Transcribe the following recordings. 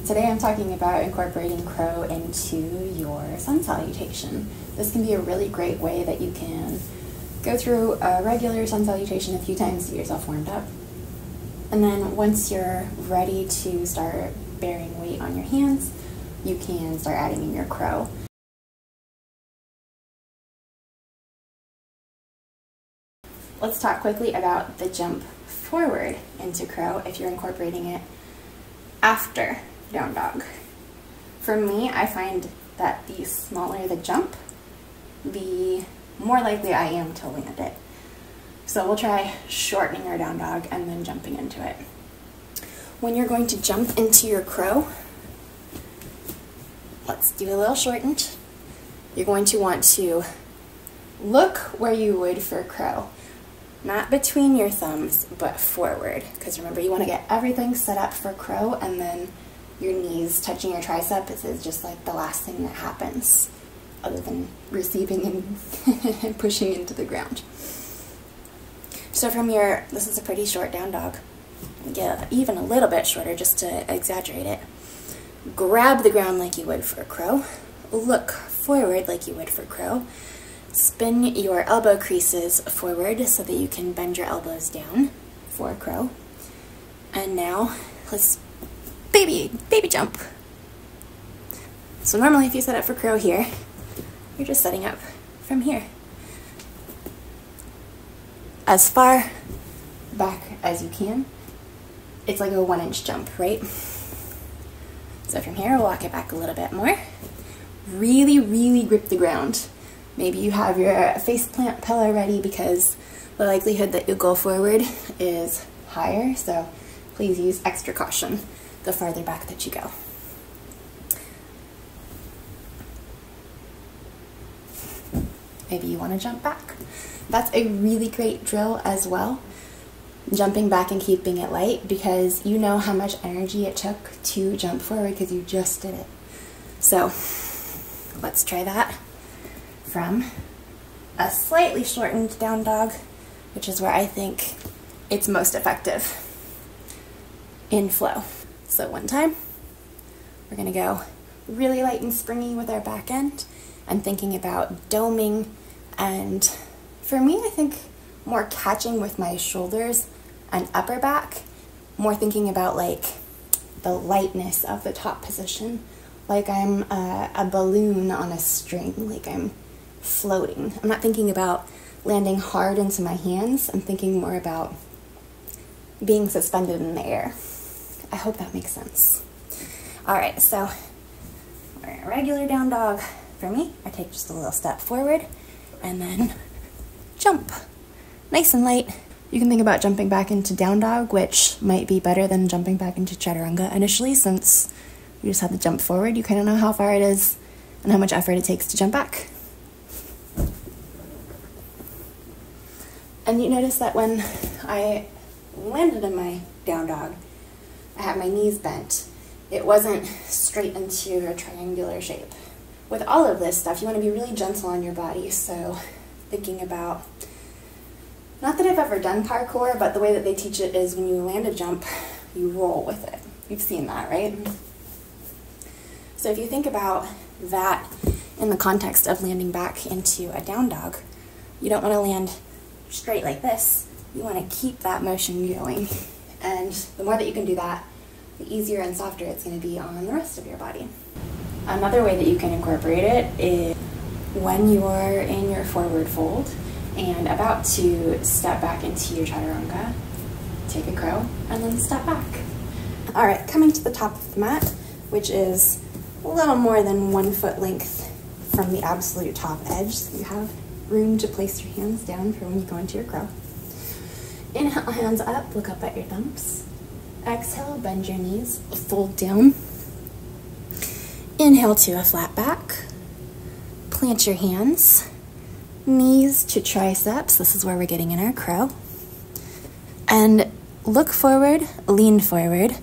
Today I'm talking about incorporating crow into your sun salutation. This can be a really great way that you can go through a regular sun salutation a few times to get yourself warmed up. And then once you're ready to start bearing weight on your hands, you can start adding in your crow. Let's talk quickly about the jump forward into crow if you're incorporating it after down dog. For me, I find that the smaller the jump, the more likely I am to land it. So we'll try shortening our down dog and then jumping into it. When you're going to jump into your crow, let's do a little shortened. You're going to want to look where you would for crow. Not between your thumbs, but forward. Because remember, you want to get everything set up for crow, and then your knees touching your triceps is just like the last thing that happens, other than receiving and pushing into the ground. So from your, this is a pretty short down dog. Get even a little bit shorter just to exaggerate it. Grab the ground like you would for crow. Look forward like you would for crow. Spin your elbow creases forward so that you can bend your elbows down for crow. And now let's baby jump. So normally if you set up for crow here, you're just setting up from here. As far back as you can. It's like a 1-inch jump, right? So from here, we'll walk it back a little bit more. Really grip the ground. Maybe you have your face plant pillow ready because the likelihood that you'll go forward is higher, so please use extra caution the farther back that you go. Maybe you want to jump back. That's a really great drill as well, jumping back and keeping it light, because you know how much energy it took to jump forward because you just did it. So let's try that from a slightly shortened down dog, which is where I think it's most effective in flow. So one time, we're gonna go really light and springy with our back end and thinking about doming, and for me, I think more catching with my shoulders and upper back, more thinking about like the lightness of the top position, like I'm a balloon on a string, like I'm floating. I'm not thinking about landing hard into my hands. I'm thinking more about being suspended in the air. I hope that makes sense. All right, so we're in a regular down dog. For me, I take just a little step forward and then jump. Nice and light. You can think about jumping back into down dog, which might be better than jumping back into chaturanga initially, since you just have to jump forward. You kind of know how far it is and how much effort it takes to jump back. And you notice that when I landed in my down dog, I had my knees bent. It wasn't straight into a triangular shape. With all of this stuff, you want to be really gentle on your body, so thinking about, not that I've ever done parkour, but the way that they teach it is when you land a jump, you roll with it. You've seen that, right? So if you think about that in the context of landing back into a down dog, you don't want to land straight like this. You want to keep that motion going. And the more that you can do that, the easier and softer it's going to be on the rest of your body. Another way that you can incorporate it is when you're in your forward fold and about to step back into your chaturanga, take a crow, and then step back. All right, coming to the top of the mat, which is a little more than 1 foot length from the absolute top edge, so you have room to place your hands down for when you go into your crow. Inhale, hands up, look up at your thumbs. Exhale, bend your knees, fold down. Inhale to a flat back. Plant your hands, knees to triceps. This is where we're getting in our crow. And look forward, lean forward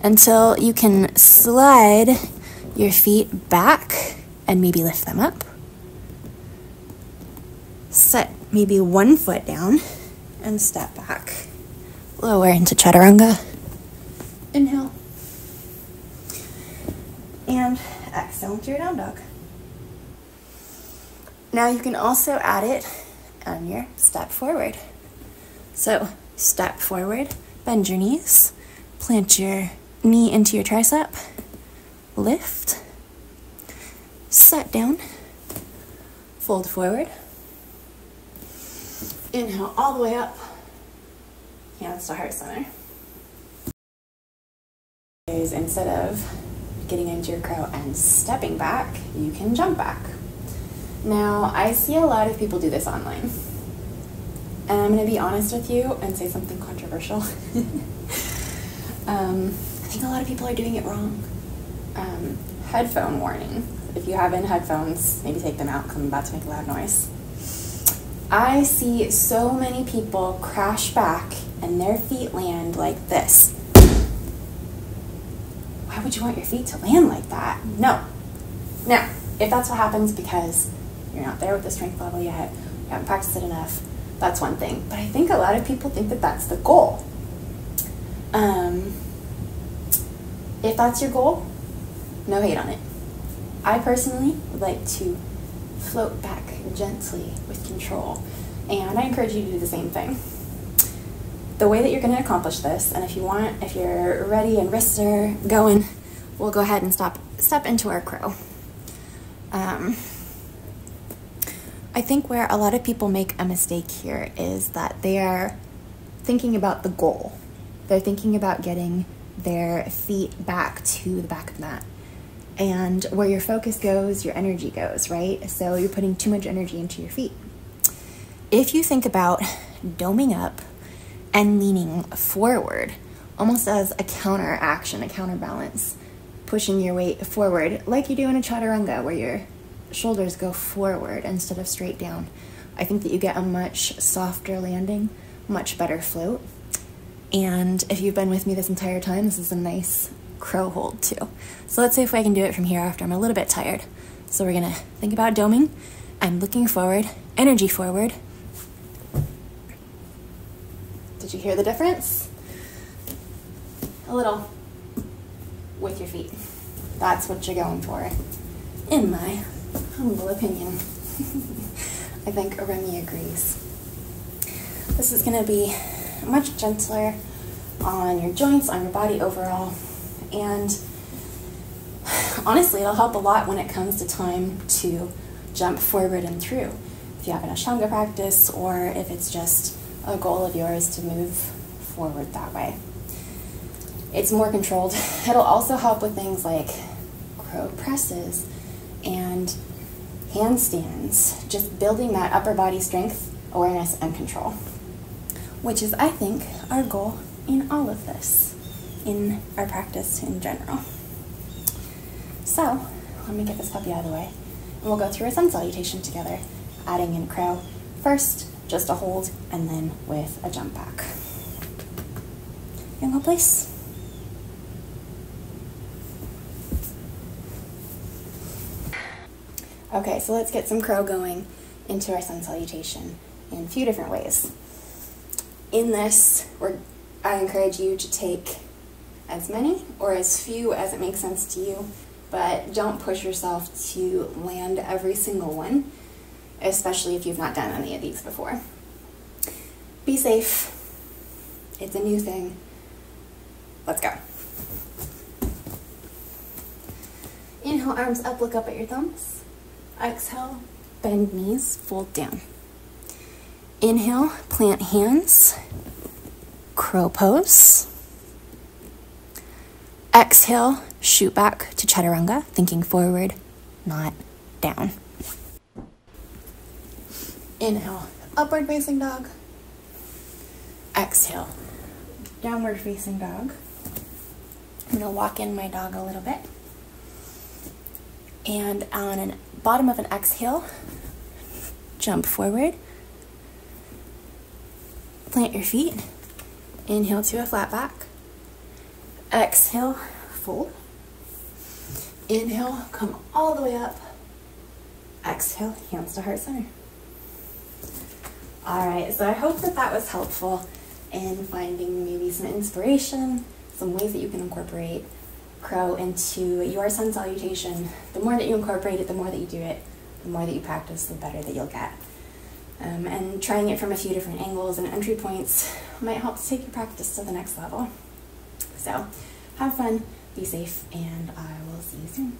until you can slide your feet back and maybe lift them up. Set maybe 1 foot down and step back. Lower into chaturanga. Inhale. And exhale into your down dog. Now you can also add it on your step forward. So step forward, bend your knees, plant your knee into your tricep, lift, set down, fold forward, inhale all the way up, hands to heart center. Instead of getting into your crow and stepping back, you can jump back. Now, I see a lot of people do this online. And I'm going to be honest with you and say something controversial. I think a lot of people are doing it wrong. Headphone warning. If you have in headphones, maybe take them out because I'm about to make a loud noise. I see so many people crash back and their feet land like this. Why would you want your feet to land like that? No. Now, if that's what happens because you're not there with the strength level yet, you haven't practiced it enough, that's one thing. But I think a lot of people think that that's the goal. If that's your goal, no hate on it. I personally would like to float back gently with control, and I encourage you to do the same thing. The way that you're going to accomplish this, and if you're ready and wrists are going, we'll go ahead and step into our crow. I think where a lot of people make a mistake here is that they are thinking about the goal. They're thinking about getting their feet back to the back of the mat. And where your focus goes, your energy goes, right? So you're putting too much energy into your feet. If you think about doming up and leaning forward, almost as a counter action, a counterbalance, pushing your weight forward like you do in a chaturanga where your shoulders go forward instead of straight down. I think that you get a much softer landing, much better float. And if you've been with me this entire time, this is a nice crow hold too. So let's see if I can do it from here after I'm a little bit tired. So we're gonna think about doming. I'm looking forward, energy forward. Did you hear the difference? A little with your feet. That's what you're going for, in my humble opinion. I think Remy agrees. This is going to be much gentler on your joints, on your body overall, and honestly, it'll help a lot when it comes to time to jump forward and through. If you have an Ashtanga practice, or if it's just a goal of yours to move forward that way. It's more controlled. It'll also help with things like crow presses and handstands, just building that upper body strength, awareness, and control, which is, I think, our goal in all of this, in our practice in general. So, let me get this puppy out of the way, and we'll go through a sun salutation together, adding in crow. First, just a hold, and then with a jump back. And go place. Okay, so let's get some crow going into our sun salutation in a few different ways. In this, I encourage you to take as many or as few as it makes sense to you, but don't push yourself to land every single one, especially if you've not done any of these before. Be safe. It's a new thing. Let's go. Inhale, arms up, look up at your thumbs. Exhale, bend knees, fold down. Inhale, plant hands, crow pose. Exhale, shoot back to chaturanga, thinking forward, not down. Inhale, upward facing dog. Exhale, downward facing dog. I'm going to walk in my dog a little bit. And on the bottom of an exhale, jump forward. Plant your feet. Inhale to a flat back. Exhale, fold. Inhale, come all the way up. Exhale, hands to heart center. All right, so I hope that that was helpful in finding maybe some inspiration, some ways that you can incorporate crow into your sun salutation. The more that you incorporate it, the more that you do it, the more that you practice, the better that you'll get. And trying it from a few different angles and entry points might help to take your practice to the next level. So have fun, be safe, and I will see you soon.